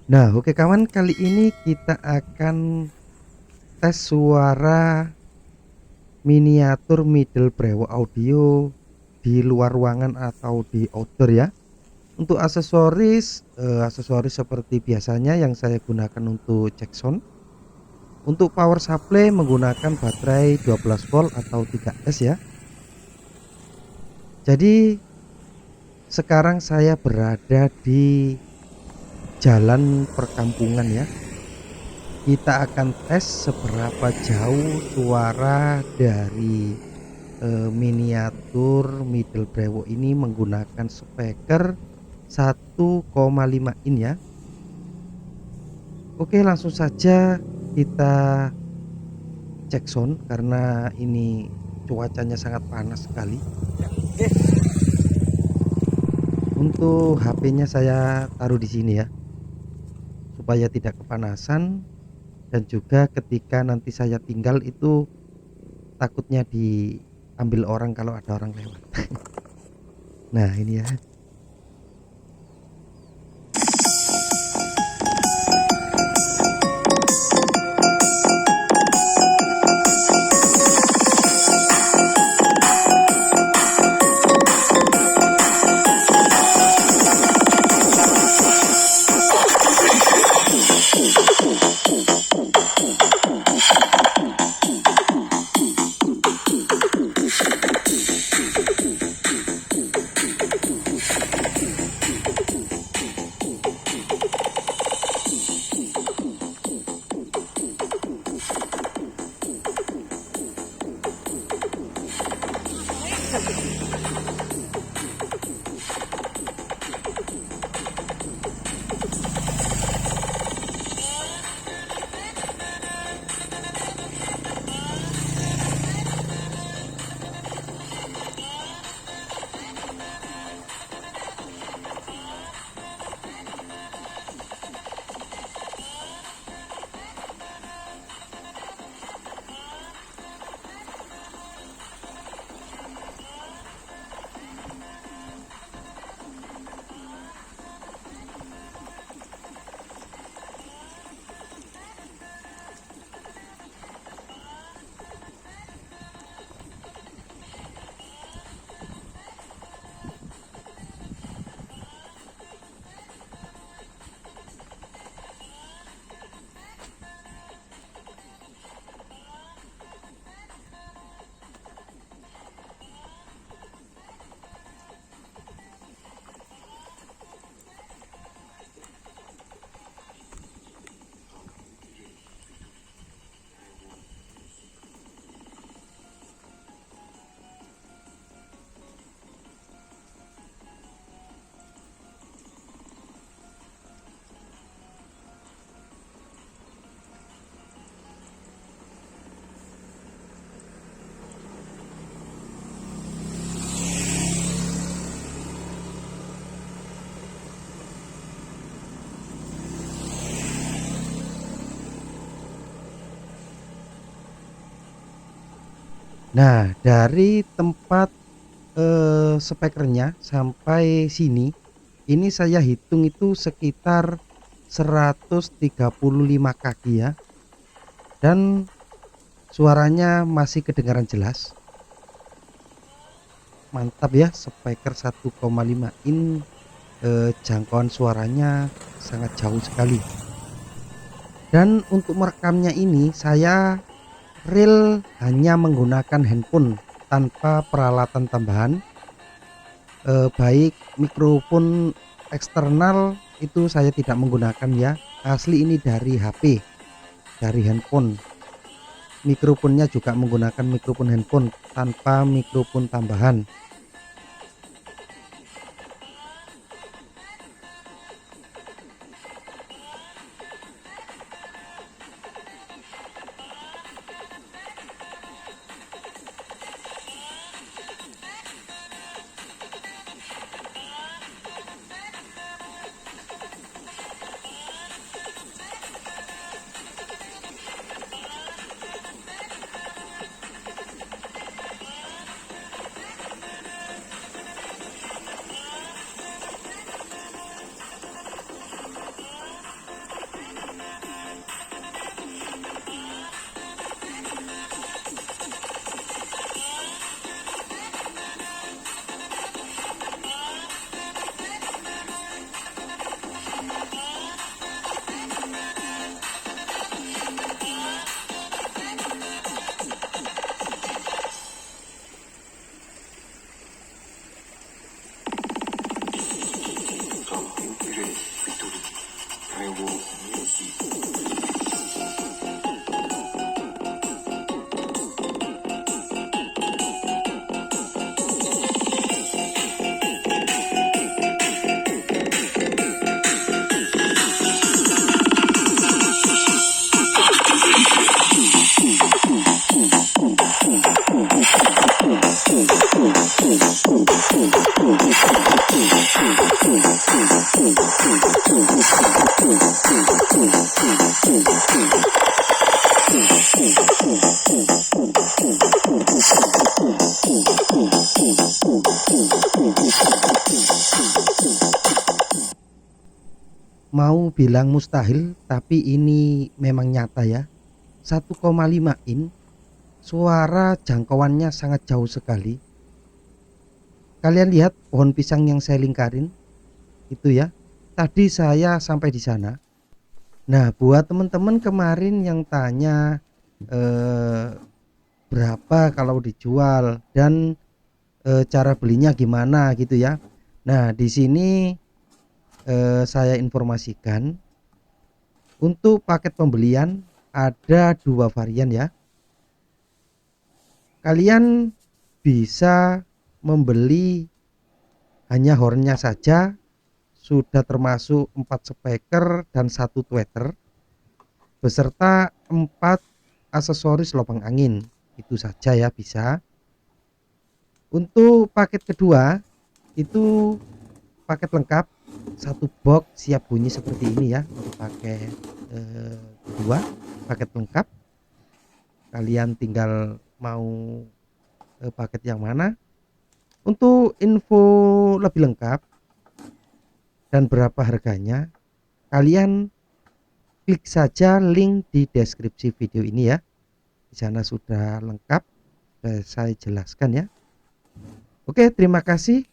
Nah, oke kawan, kali ini kita akan tes suara miniatur middle brewo audio di luar ruangan atau di outdoor ya. Untuk aksesoris seperti biasanya yang saya gunakan untuk cek sound. Untuk power supply menggunakan baterai 12 volt atau 3S ya. Jadi sekarang saya berada di jalan perkampungan ya. Kita akan tes seberapa jauh suara dari miniatur middle brewo ini menggunakan speaker 1,5 in ya. Oke, langsung saja kita cek sound karena ini cuacanya sangat panas sekali. Untuk HP-nya saya taruh di sini ya, supaya tidak kepanasan dan juga ketika nanti saya tinggal itu takutnya diambil orang kalau ada orang lewat. Nah, ini ya. Nah, dari tempat speakernya sampai sini, ini saya hitung itu sekitar 135 kaki ya, dan suaranya masih kedengaran jelas. Mantap ya, speaker 1,5 in, jangkauan suaranya sangat jauh sekali. Dan untuk merekamnya ini saya real hanya menggunakan handphone tanpa peralatan tambahan. Baik mikrofon eksternal itu saya tidak menggunakan ya, asli ini dari HP, dari handphone. Mikrofonnya juga menggunakan mikrofon handphone tanpa mikrofon tambahan. mau bilang mustahil tapi ini memang nyata ya. 1,5 in, suara jangkauannya sangat jauh sekali. Kalian lihat pohon pisang yang saya lingkarin itu ya. Tadi saya sampai di sana. Nah, buat teman-teman kemarin yang tanya eh, berapa kalau dijual dan cara belinya gimana gitu ya. Nah, di sini saya informasikan untuk paket pembelian ada dua varian ya. Kalian bisa membeli hanya hornnya saja, sudah termasuk 4 speaker dan 1 tweeter beserta 4 aksesoris lubang angin. Itu saja ya bisa. Untuk paket kedua itu paket lengkap, satu box siap bunyi seperti ini ya. Untuk paket kedua paket lengkap, kalian tinggal mau paket yang mana. Untuk info lebih lengkap dan berapa harganya, kalian klik saja link di deskripsi video ini ya. Di sana sudah lengkap, saya jelaskan ya. Oke, terima kasih.